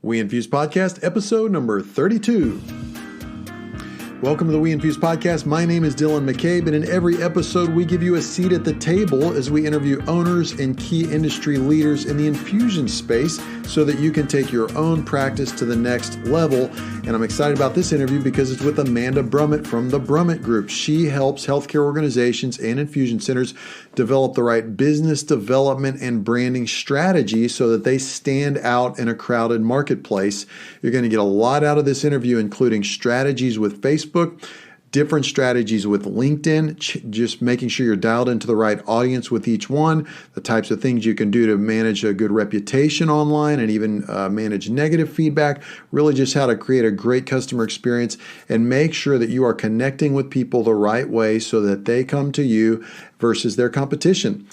WeInfuse Podcast, episode number 32. Welcome to the WeInfuse Podcast. My name is Dylan McCabe, and in every episode, we give you a seat at the table as we interview owners and key industry leaders in the infusion space so that you can take your own practice to the next level. And I'm excited about this interview because it's with Amanda Brummitt from the Brummitt Group. She helps healthcare organizations and infusion centers develop the right business development and branding strategy so that they stand out in a crowded marketplace. You're going to get a lot out of this interview, including strategies with Facebook, different strategies with LinkedIn, just making sure you're dialed into the right audience with each one, the types of things you can do to manage a good reputation online and even manage negative feedback, really just how to create a great customer experience and make sure that you are connecting with people the right way so that they come to you versus their competition.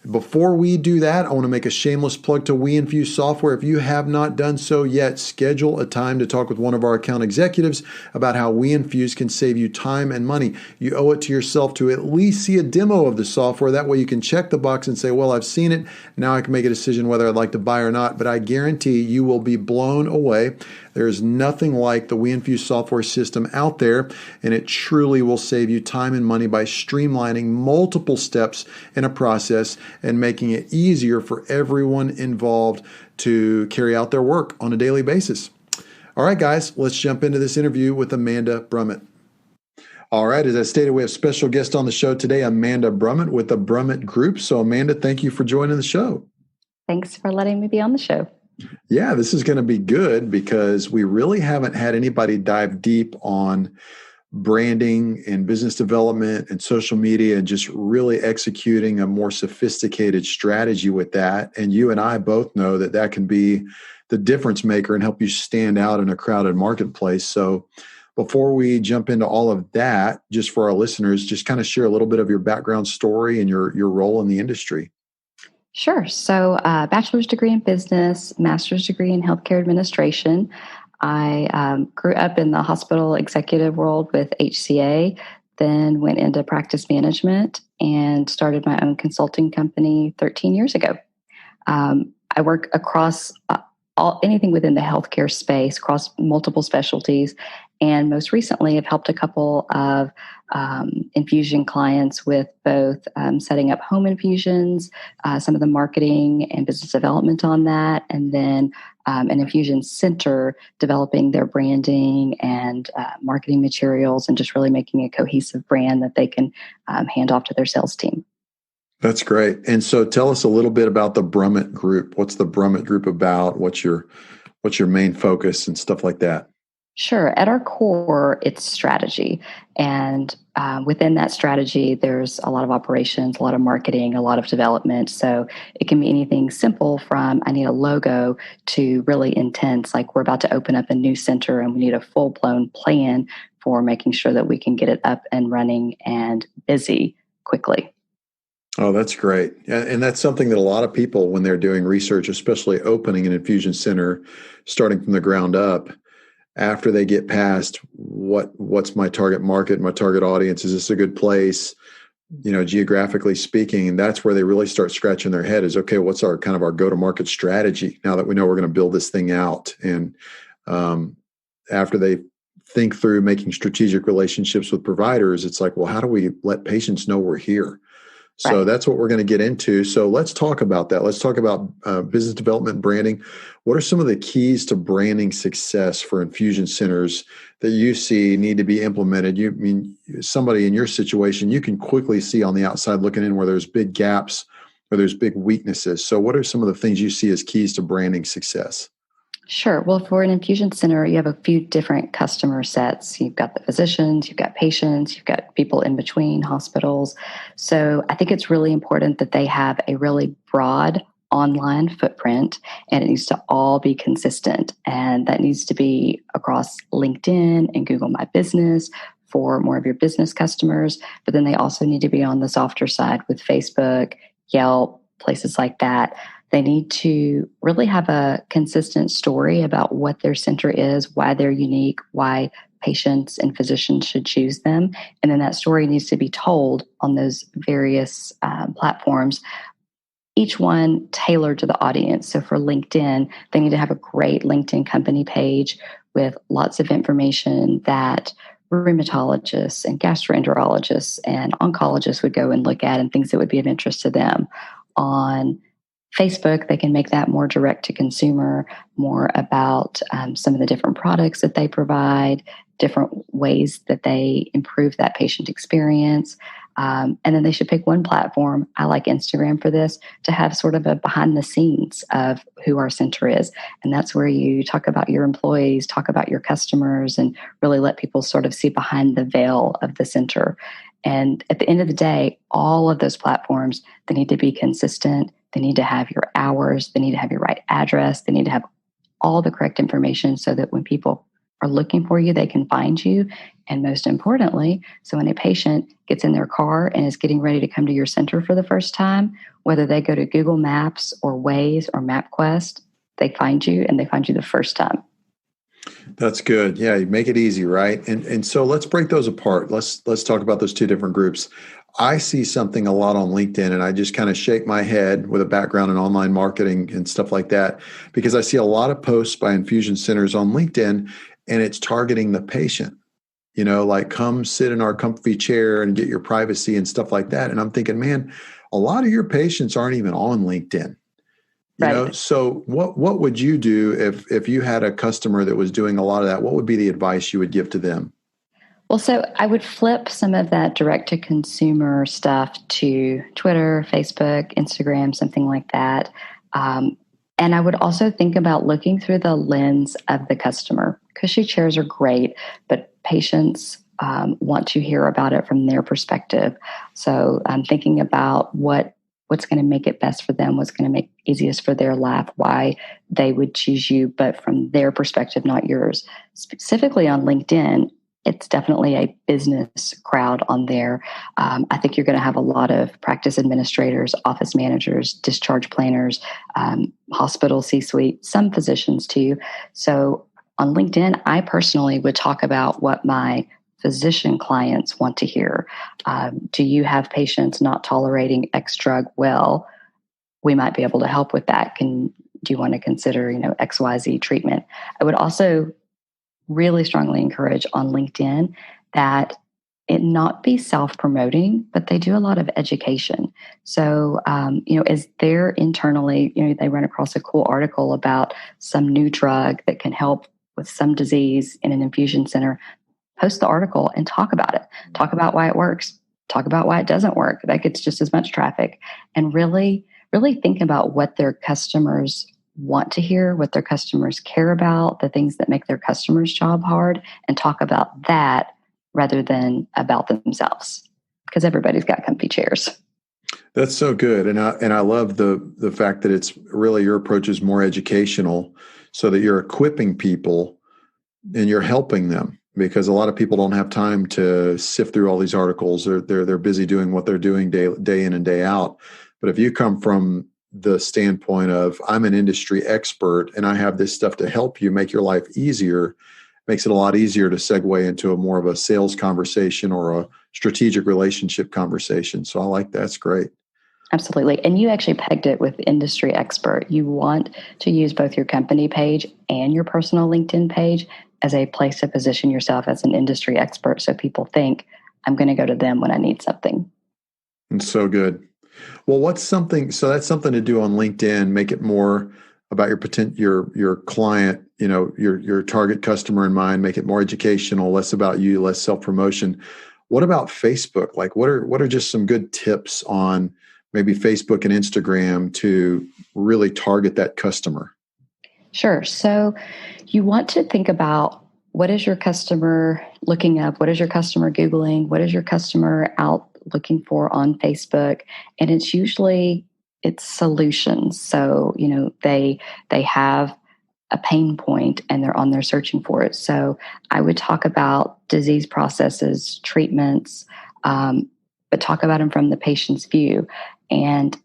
Before we do that, I want to make a shameless plug to WeInfuse software. If you have not done so yet, schedule a time to talk with one of our account executives about how WeInfuse can save you time and money. You owe it to yourself to at least see a demo of the software. That way you can check the box and say, well, I've seen it. Now I can make a decision whether I'd like to buy or not. But I guarantee you will be blown away. There is nothing like the WeInfuse software system out there, and it truly will save you time and money by streamlining multiple steps in a process and making it easier for everyone involved to carry out their work on a daily basis. All right, guys, let's jump into this interview with Amanda Brummitt. All right, as I stated, we have special guest on the show today, Amanda Brummitt with the Brummitt Group. So, Amanda, thank you for joining the show. Thanks for letting me be on the show. Yeah, this is going to be good because we really haven't had anybody dive deep on branding and business development and social media and just really executing a more sophisticated strategy with that. And you and I both know that that can be the difference maker and help you stand out in a crowded marketplace. So before we jump into all of that, just for our listeners, just kind of share a little bit of your background story and your role in the industry. Sure. So bachelor's degree in business, master's degree in healthcare administration. I grew up in the hospital executive world with HCA, then went into practice management and started my own consulting company 13 years ago. I work across anything within the healthcare space, across multiple specialties, and most recently have helped a couple of infusion clients with both setting up home infusions, some of the marketing and business development on that, and then an infusion center developing their branding and marketing materials and just really making a cohesive brand that they can hand off to their sales team. That's great. And so tell us a little bit about the Brummitt Group. What's the Brummitt Group about? What's your main focus and stuff like that? Sure. At our core, it's strategy. And within that strategy, there's a lot of operations, a lot of marketing, a lot of development. So it can be anything simple from I need a logo to really intense, like we're about to open up a new center and we need a full-blown plan for making sure that we can get it up and running and busy quickly. Oh, that's great. And that's something that a lot of people, when they're doing research, especially opening an infusion center, starting from the ground up, after they get past what's my target market, my target audience, is this a good place, geographically speaking, and that's where they really start scratching their head is, okay, what's our go-to-market strategy now that we know we're going to build this thing out? And after they think through making strategic relationships with providers, it's like, well, how do we let patients know we're here? So Right. That's what we're going to get into. So let's talk about that. Let's talk about business development, branding. What are some of the keys to branding success for infusion centers that you see need to be implemented? Somebody in your situation, you can quickly see on the outside looking in where there's big gaps, where there's big weaknesses. So what are some of the things you see as keys to branding success? Sure. Well, for an infusion center, you have a few different customer sets. You've got the physicians, you've got patients, you've got people in between hospitals. So I think it's really important that they have a really broad online footprint, and it needs to all be consistent. And that needs to be across LinkedIn and Google My Business for more of your business customers. But then they also need to be on the softer side with Facebook, Yelp, places like that. They need to really have a consistent story about what their center is, why they're unique, why patients and physicians should choose them. And then that story needs to be told on those various platforms each one tailored to the audience. So for LinkedIn, they need to have a great LinkedIn company page with lots of information that rheumatologists and gastroenterologists and oncologists would go and look at, and things that would be of interest to them. On Facebook, they can make that more direct to consumer, more about some of the different products that they provide, different ways that they improve that patient experience. And then they should pick one platform. I like Instagram for this, to have sort of a behind the scenes of who our center is. And that's where you talk about your employees, talk about your customers, and really let people sort of see behind the veil of the center. And at the end of the day, all of those platforms, they need to be consistent. They need to have your hours. They need to have your right address. They need to have all the correct information so that when people are looking for you, they can find you. And most importantly, so when a patient gets in their car and is getting ready to come to your center for the first time, whether they go to Google Maps or Waze or MapQuest, they find you, and they find you the first time. That's good. Yeah, you make it easy, right? And so let's break those apart. Let's talk about those two different groups. I see something a lot on LinkedIn, and I just kind of shake my head with a background in online marketing and stuff like that, because I see a lot of posts by infusion centers on LinkedIn, and it's targeting the patient. Like, come sit in our comfy chair and get your privacy and stuff like that. And I'm thinking, man, a lot of your patients aren't even on LinkedIn. Right. So what would you do if you had a customer that was doing a lot of that? What would be the advice you would give to them? Well, so I would flip some of that direct to consumer stuff to Twitter, Facebook, Instagram, something like that. And I would also think about looking through the lens of the customer. Cushy chairs are great, but patients want to hear about it from their perspective. So I'm thinking about what's going to make it best for them, what's going to make easiest for their life, why they would choose you, but from their perspective, not yours. Specifically on LinkedIn, it's definitely a business crowd on there. I think you're going to have a lot of practice administrators, office managers, discharge planners, hospital C-suite, some physicians too. So on LinkedIn, I personally would talk about what my physician clients want to hear. Do you have patients not tolerating X drug well? We might be able to help with that. Do you want to consider, XYZ treatment? I would also really strongly encourage on LinkedIn that it not be self-promoting, but they do a lot of education. So, as they're internally, they run across a cool article about some new drug that can help with some disease in an infusion center, post the article and talk about it. Talk about why it works. Talk about why it doesn't work. That gets just as much traffic. And really, really think about what their customers want to hear, what their customers care about, the things that make their customers' job hard, and talk about that rather than about themselves, because everybody's got comfy chairs. That's so good. And I love the fact that it's really, your approach is more educational, so that you're equipping people and you're helping them, because a lot of people don't have time to sift through all these articles. They're busy doing what they're doing day in and day out. But if you come from the standpoint of, I'm an industry expert and I have this stuff to help you make your life easier, makes it a lot easier to segue into a more of a sales conversation or a strategic relationship conversation. So I like that. That's great. Absolutely. And you actually pegged it with industry expert. You want to use both your company page and your personal LinkedIn page as a place to position yourself as an industry expert. So people think, I'm going to go to them when I need something. And so good. Well, that's something to do on LinkedIn, make it more about your client, your target customer in mind, make it more educational, less about you, less self-promotion. What about Facebook? Like, what are just some good tips on maybe Facebook and Instagram to really target that customer? Sure. So you want to think about, what is your customer looking up? What is your customer Googling? What is your customer out looking for on Facebook? And it's solutions. So, they have a pain point and they're on there searching for it. So I would talk about disease processes, treatments, but talk about them from the patient's view. And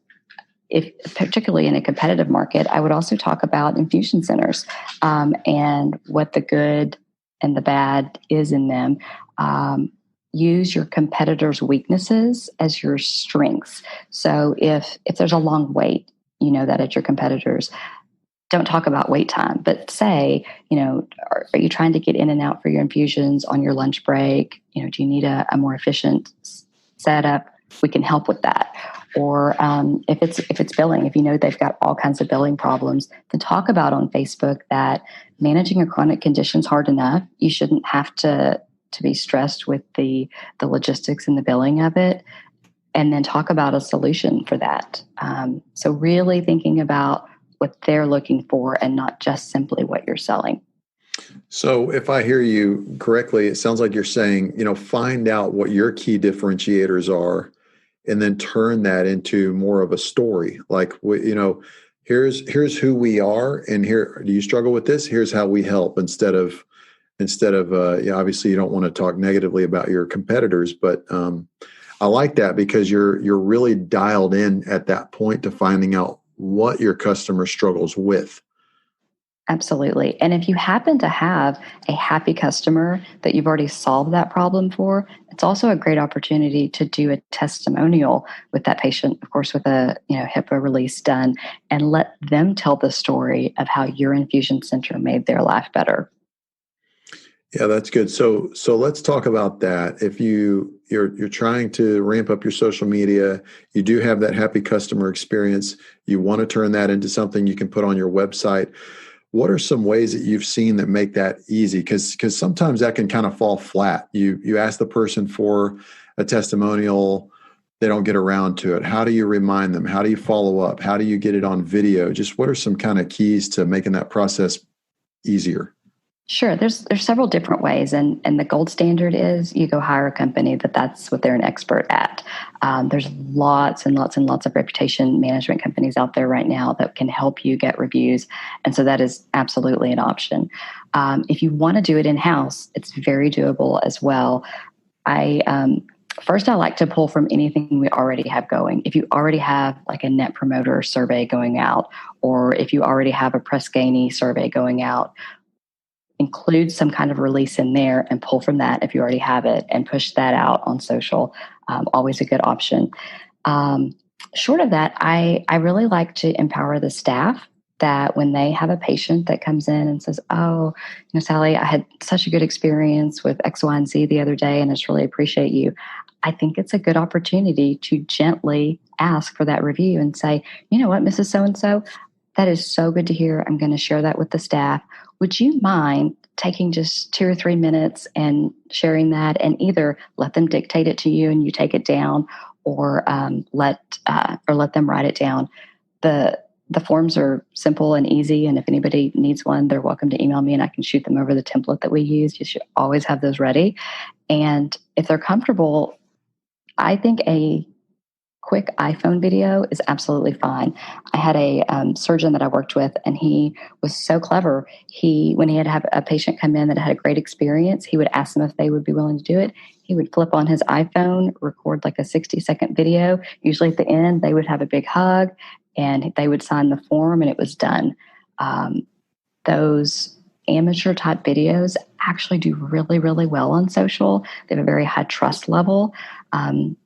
if particularly in a competitive market, I would also talk about infusion centers and what the good and the bad is in them. use your competitors' weaknesses as your strengths. So if there's a long wait, you know that at your competitors, don't talk about wait time, but say, are you trying to get in and out for your infusions on your lunch break? Do you need a more efficient setup? We can help with that. Or if it's billing, if you know they've got all kinds of billing problems, then talk about on Facebook that managing a chronic condition is hard enough. You shouldn't have to be stressed with the logistics and the billing of it. And then talk about a solution for that. So really thinking about what they're looking for and not just simply what you're selling. So if I hear you correctly, it sounds like you're saying, find out what your key differentiators are and then turn that into more of a story. Like, here's who we are, and here, do you struggle with this? Here's how we help, instead of obviously you don't want to talk negatively about your competitors, but I like that, because you're really dialed in at that point to finding out what your customer struggles with. Absolutely. And if you happen to have a happy customer that you've already solved that problem for, it's also a great opportunity to do a testimonial with that patient, of course, with a HIPAA release done, and let them tell the story of how your infusion center made their life better. Yeah, that's good. So let's talk about that. If you're trying to ramp up your social media, you do have that happy customer experience, you want to turn that into something you can put on your website. What are some ways that you've seen that make that easy? Because sometimes that can kind of fall flat. You ask the person for a testimonial, they don't get around to it. How do you remind them? How do you follow up? How do you get it on video? Just what are some kind of keys to making that process easier? Sure. There's several different ways, and the gold standard is you go hire a company that's what they're an expert at. There's lots and lots and lots of reputation management companies out there right now that can help you get reviews, and so that is absolutely an option. If you want to do it in-house, it's very doable as well. First, I like to pull from anything we already have going. If you already have like a Net Promoter survey going out, or if you already have a Press Ganey survey going out, include some kind of release in there and pull from that if you already have it, and push that out on social. Always a good option. Short of that, I really like to empower the staff, that when they have a patient that comes in and says, oh, Sally, I had such a good experience with X, Y, and Z the other day, and I just really appreciate you. I think it's a good opportunity to gently ask for that review and say, you know what, Mrs. So-and-so, that is so good to hear. I'm going to share that with the staff. Would you mind taking just 2 or 3 minutes and sharing that, and either let them dictate it to you and you take it down, or let them write it down. The forms are simple and easy, and if anybody needs one, they're welcome to email me and I can shoot them over the template that we use. You should always have those ready. And if they're comfortable, I think a quick iPhone video is absolutely fine. I had a surgeon that I worked with, and he was so clever. When he had a patient come in that had a great experience, he would ask them if they would be willing to do it. He would flip on his iPhone, record like a 60-second video. Usually at the end, they would have a big hug, and they would sign the form, and it was done. Those amateur type videos actually do really, really well on social. They have a very high trust level.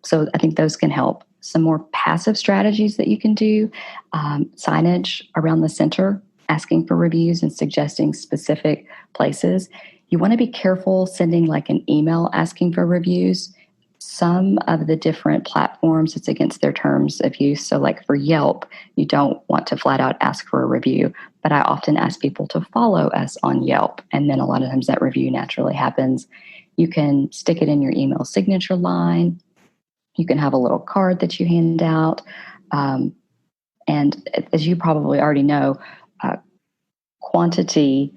So I think those can help. Some more passive strategies that you can do, signage around the center, asking for reviews and suggesting specific places. You want to be careful sending like an email asking for reviews. Some of the different platforms, it's against their terms of use. So like for Yelp, you don't want to flat out ask for a review, but I often ask people to follow us on Yelp. And then a lot of times that review naturally happens. You can stick it in your email signature line. You can have a little card that you hand out. And as you probably already know, quantity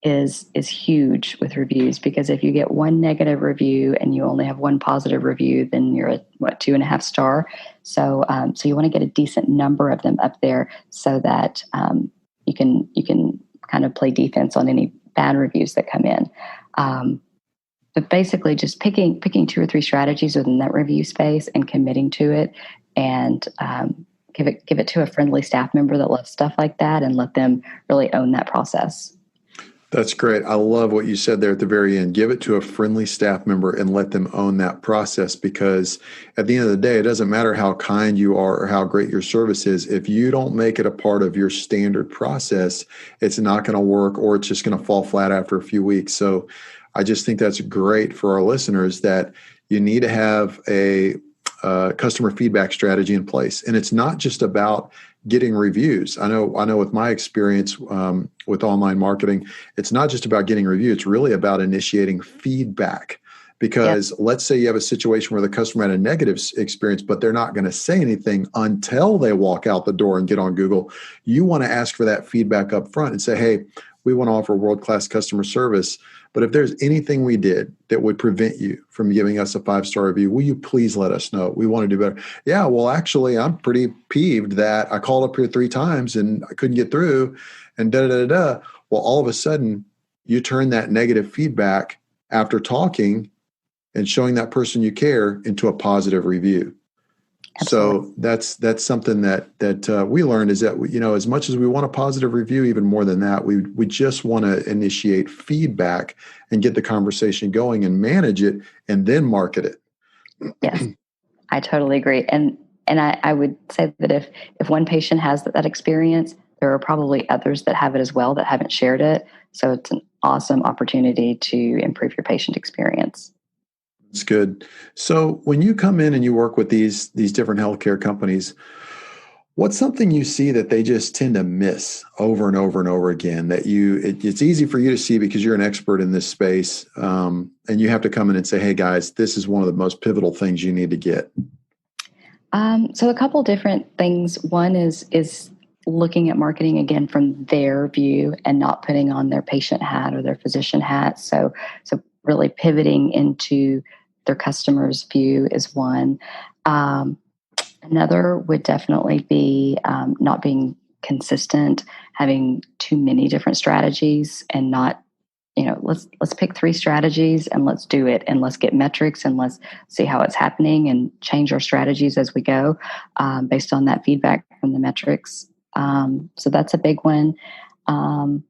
is huge with reviews, because if you get one negative review and you only have one positive review, then you're at 2.5 star. So you want to get a decent number of them up there so that you can kind of play defense on any bad reviews that come in. But basically just picking 2 or 3 strategies within that review space and committing to it, and give it to a friendly staff member that loves stuff like that, and let them really own that process. That's great. I love what you said there at the very end. Give it to a friendly staff member and let them own that process, because at the end of the day, it doesn't matter how kind you are or how great your service is. If you don't make it a part of your standard process, it's not going to work, or it's just going to fall flat after a few weeks. So I just think that's great for our listeners, that you need to have a customer feedback strategy in place. And it's not just about getting reviews. I know with my experience with online marketing, it's not just about getting reviews. It's really about initiating feedback. Because let's say you have a situation where the customer had a negative experience, but they're not going to say anything until they walk out the door and get on Google. You want to ask for that feedback up front and say, hey, we want to offer world-class customer service, but if there's anything we did that would prevent you from giving us a 5-star review, will you please let us know? We want to do better. Yeah, well, actually, I'm pretty peeved that I called up here 3 times and I couldn't get through, and da-da-da-da. Well, all of a sudden, you turn that negative feedback after talking and showing that person you care into a positive review. Absolutely. So that's something that we learned, is that, as much as we want a positive review, even more than that, we just want to initiate feedback and get the conversation going and manage it and then market it. Yes, I totally agree. And I would say that if one patient has that experience, there are probably others that have it as well that haven't shared it. So it's an awesome opportunity to improve your patient experience. That's good. So when you come in and you work with these different healthcare companies, what's something you see that they just tend to miss over and over and over again, that it's easy for you to see because you're an expert in this space, and you have to come in and say, hey guys, this is one of the most pivotal things you need to get? So a couple different things. One is looking at marketing again from their view and not putting on their patient hat or their physician hat. So really pivoting into their customer's view is one. Another would definitely be not being consistent, having too many different strategies, and not, let's pick 3 strategies and let's do it, and let's get metrics and let's see how it's happening and change our strategies as we go based on that feedback from the metrics. So that's a big one. And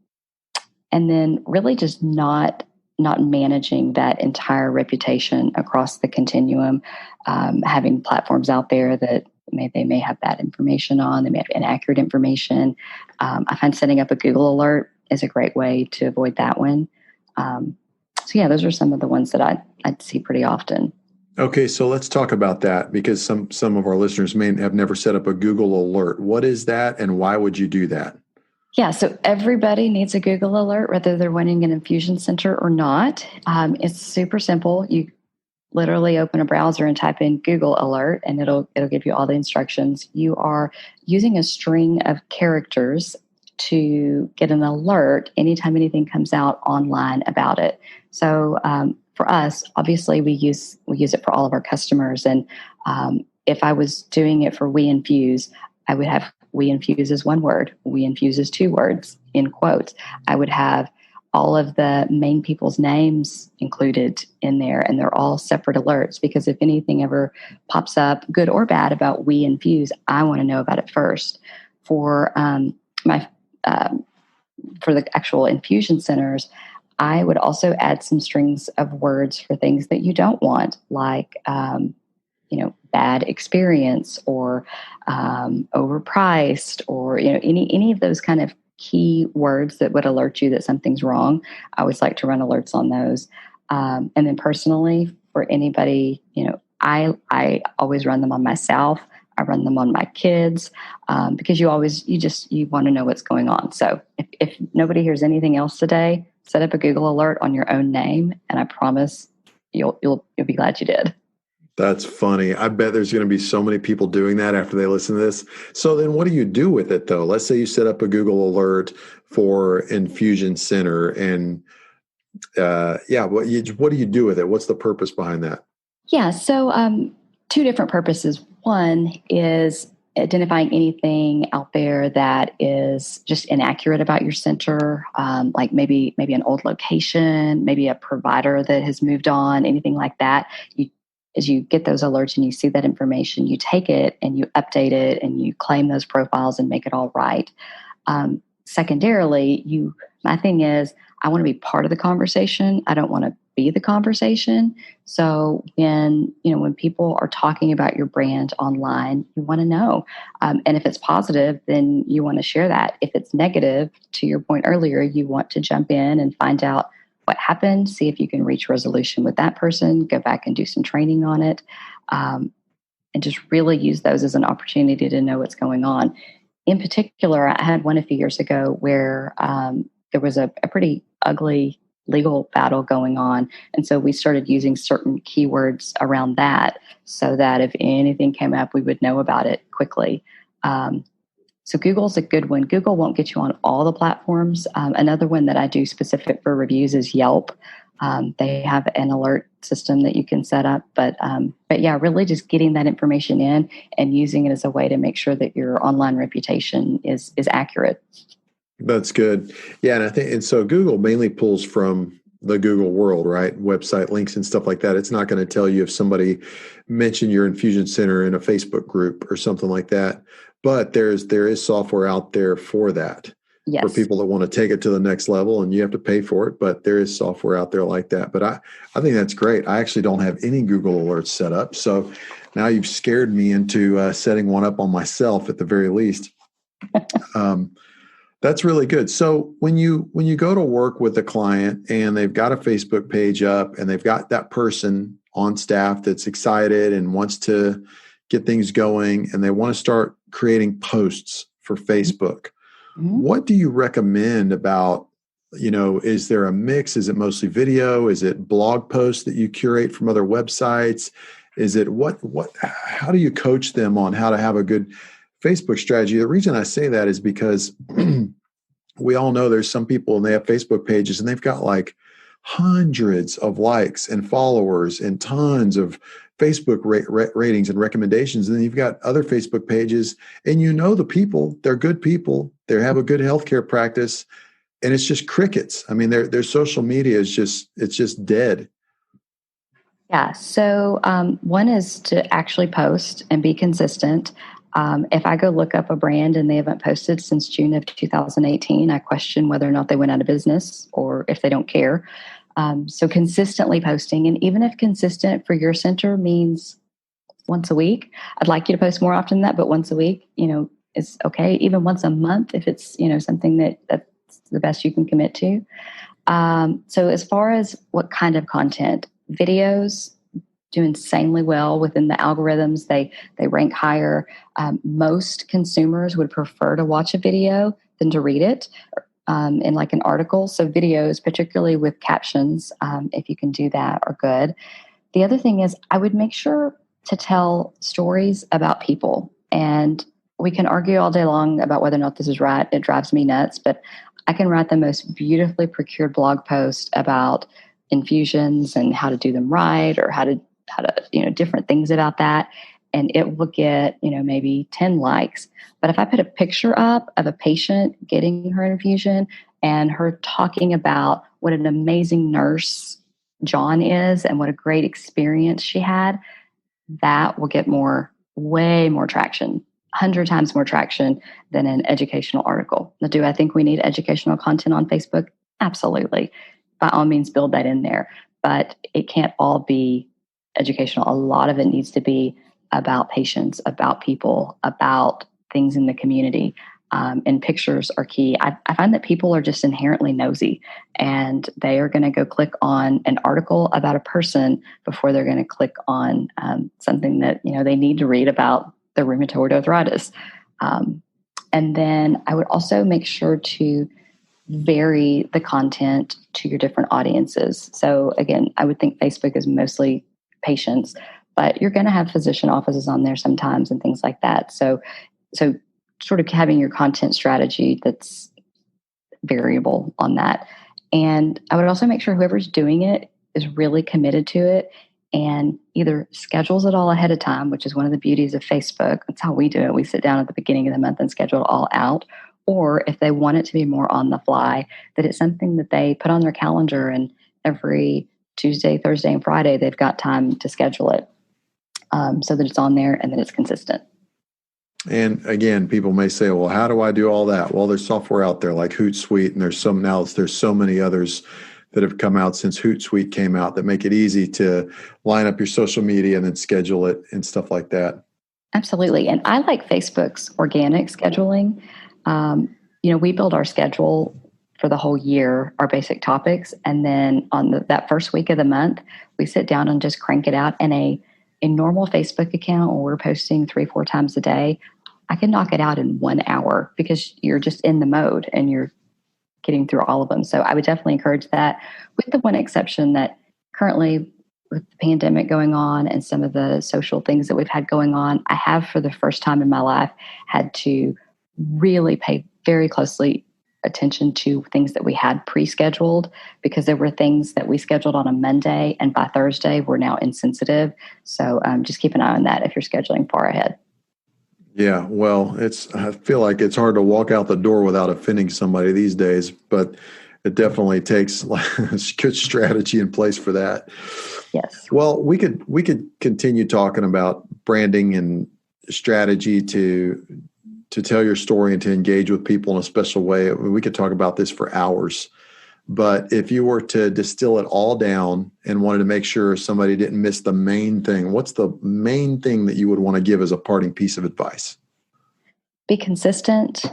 then really just not managing that entire reputation across the continuum, having platforms out there that they may have bad information on, they may have inaccurate information. I find setting up a Google alert is a great way to avoid that one. So yeah, those are some of the ones that I'd see pretty often. Okay, so let's talk about that, because some of our listeners may have never set up a Google alert. What is that, and why would you do that? Yeah, so everybody needs a Google alert, whether they're running an infusion center or not. It's super simple. You literally open a browser and type in Google alert, and it'll give you all the instructions. You are using a string of characters to get an alert anytime anything comes out online about it. So for us, obviously, we use it for all of our customers. And if I was doing it for WeInfuse, I would have WeInfuse is one word, WeInfuse is 2 words in quotes. I would have all of the main people's names included in there, and they're all separate alerts, because if anything ever pops up, good or bad, about WeInfuse, I want to know about it first. For for the actual infusion centers, I would also add some strings of words for things that you don't want, like bad experience, or overpriced, or any of those kind of key words that would alert you that something's wrong. I always like to run alerts on those. And then personally, for anybody, I always run them on myself. I run them on my kids, because you want to know what's going on. So if nobody hears anything else today, set up a Google alert on your own name, and I promise you'll be glad you did. That's funny. I bet there's going to be so many people doing that after they listen to this. So then what do you do with it, though? Let's say you set up a Google alert for Infusion Center, and what do you do with it? What's the purpose behind that? Yeah, so 2 different purposes. One is identifying anything out there that is just inaccurate about your center, like maybe an old location, maybe a provider that has moved on, anything like that. As you get those alerts and you see that information, you take it and you update it and you claim those profiles and make it all right. Secondarily, my thing is, I want to be part of the conversation. I don't want to be the conversation. So when people are talking about your brand online, you want to know. And if it's positive, then you want to share that. If it's negative, to your point earlier, you want to jump in and find out what happened, see if you can reach resolution with that person, go back and do some training on it, and just really use those as an opportunity to know what's going on. In particular, I had one a few years ago where there was a pretty ugly legal battle going on. And so we started using certain keywords around that so that if anything came up, we would know about it quickly. So Google's a good one. Google won't get you on all the platforms. Another one that I do specific for reviews is Yelp. They have an alert system that you can set up, but yeah, really just getting that information in and using it as a way to make sure that your online reputation is accurate. That's good. Yeah, and so Google mainly pulls from the Google world, right? Website links and stuff like that. It's not going to tell you if somebody mentioned your infusion center in a Facebook group or something like that. But there is software out there for that. Yes. For people that want to take it to the next level, and you have to pay for it, but there is software out there like that. But I think that's great. I actually don't have any Google alerts set up. So now you've scared me into setting one up on myself at the very least. That's really good. So when you go to work with a client and they've got a Facebook page up and they've got that person on staff that's excited and wants to get things going and they want to start creating posts for Facebook, what do you recommend about, is there a mix? Is it mostly video? Is it blog posts that you curate from other websites? Is it how do you coach them on how to have a good Facebook strategy? The reason I say that is because we all know there's some people and they have Facebook pages and they've got like hundreds of likes and followers and tons of Facebook ratings and recommendations. And then you've got other Facebook pages and the people, they're good people. They have a good healthcare practice and it's just crickets. I mean, their social media is just dead. Yeah. So one is to actually post and be consistent. If I go look up a brand and they haven't posted since June of 2018, I question whether or not they went out of business or if they don't care. So consistently posting, and even if consistent for your center means once a week, I'd like you to post more often than that, but once a week, is okay. Even once a month, if it's, something that's the best you can commit to. So as far as what kind of content, videos do insanely well within the algorithms. They rank higher. Most consumers would prefer to watch a video than to read it in like an article. So videos, particularly with captions, if you can do that, are good. The other thing is I would make sure to tell stories about people. And we can argue all day long about whether or not this is right. It drives me nuts, but I can write the most beautifully procured blog post about infusions and how to do them right, or how to different things about that. And it will get, maybe 10 likes. But if I put a picture up of a patient getting her infusion and her talking about what an amazing nurse John is and what a great experience she had, that will get way more traction, 100 times more traction than an educational article. Now, do I think we need educational content on Facebook? Absolutely. By all means, build that in there. But it can't all be educational. A lot of it needs to be about patients, about people, about things in the community. And pictures are key. I find that people are just inherently nosy, and they are going to go click on an article about a person before they're going to click on something that they need to read about their rheumatoid arthritis. And then I would also make sure to vary the content to your different audiences. So again, I would think Facebook is mostly patients, but you're going to have physician offices on there sometimes and things like that. So sort of having your content strategy that's variable on that. And I would also make sure whoever's doing it is really committed to it and either schedules it all ahead of time, which is one of the beauties of Facebook. That's how we do it. We sit down at the beginning of the month and schedule it all out. Or if they want it to be more on the fly, that it's something that they put on their calendar, and every Tuesday, Thursday, and Friday, they've got time to schedule it so that it's on there and that it's consistent. And again, people may say, well, how do I do all that? Well, there's software out there like Hootsuite, and there's so many others that have come out since Hootsuite came out that make it easy to line up your social media and then schedule it and stuff like that. Absolutely. And I like Facebook's organic scheduling. We build our schedule for the whole year, our basic topics. And then on that first week of the month, we sit down and just crank it out. And a normal Facebook account where we're posting 3-4 times a day, I can knock it out in 1 hour because you're just in the mode and you're getting through all of them. So I would definitely encourage that, with the one exception that currently with the pandemic going on and some of the social things that we've had going on, I have for the first time in my life had to really pay very closely attention to things that we had pre-scheduled, because there were things that we scheduled on a Monday and by Thursday were now insensitive. So just keep an eye on that if you're scheduling far ahead. Yeah, well, I feel like it's hard to walk out the door without offending somebody these days, but it definitely takes good strategy in place for that. Yes. Well, we could continue talking about branding and strategy to tell your story and to engage with people in a special way. We could talk about this for hours. But if you were to distill it all down and wanted to make sure somebody didn't miss the main thing, what's the main thing that you would want to give as a parting piece of advice? Be consistent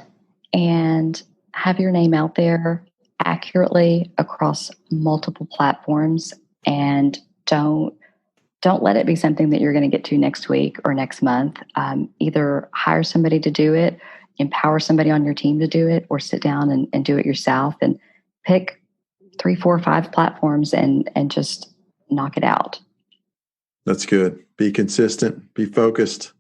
and have your name out there accurately across multiple platforms, and don't let it be something that you're going to get to next week or next month. Either hire somebody to do it, empower somebody on your team to do it, or sit down and do it yourself, and pick 3, 4, 5 platforms and just knock it out. That's good. Be consistent, be focused,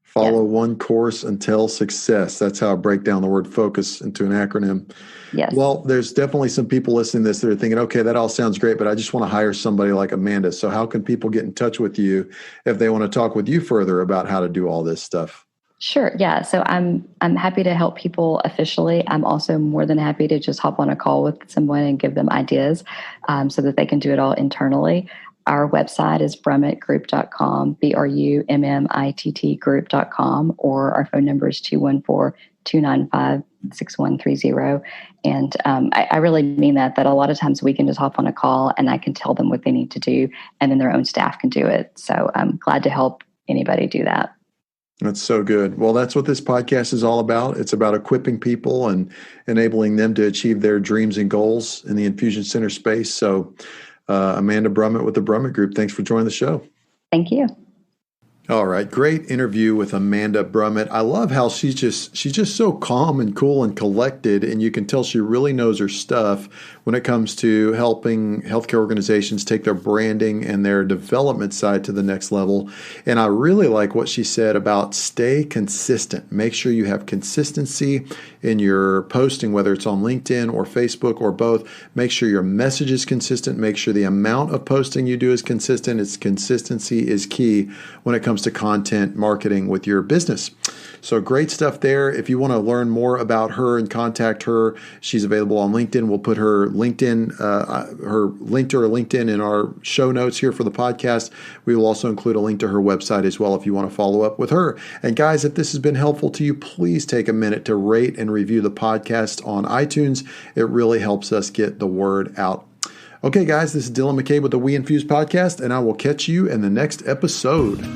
follow one course until success. That's how I break down the word focus into an acronym. Yes. Well, there's definitely some people listening to this that are thinking, okay, that all sounds great, but I just want to hire somebody like Amanda. So how can people get in touch with you if they want to talk with you further about how to do all this stuff? Sure. Yeah. So I'm happy to help people officially. I'm also more than happy to just hop on a call with someone and give them ideas so that they can do it all internally. Our website is brummittgroup.com, BRUMMITT group.com, or our phone number is 214-295-6130. And I really mean that a lot of times we can just hop on a call and I can tell them what they need to do, and then their own staff can do it. So I'm glad to help anybody do that. That's so good. Well, that's what this podcast is all about. It's about equipping people and enabling them to achieve their dreams and goals in the infusion center space. So Amanda Brummitt with the Brummitt Group, thanks for joining the show. Thank you. All right, great interview with Amanda Brummitt. I love how she's just so calm and cool and collected, and you can tell she really knows her stuff when it comes to helping healthcare organizations take their branding and their development side to the next level. And I really like what she said about stay consistent. Make sure you have consistency in your posting, whether it's on LinkedIn or Facebook or both. Make sure your message is consistent. Make sure the amount of posting you do is consistent. It's consistency is key when it comes to content marketing with your business. So great stuff there. If you want to learn more about her and contact her, she's available on LinkedIn. We'll put her LinkedIn, her link to her LinkedIn in our show notes here for the podcast. We will also include a link to her website as well if you want to follow up with her. And guys, if this has been helpful to you, please take a minute to rate and review the podcast on iTunes. It really helps us get the word out. Okay, guys, this is Dylan McCabe with the WeInfuse podcast, and I will catch you in the next episode.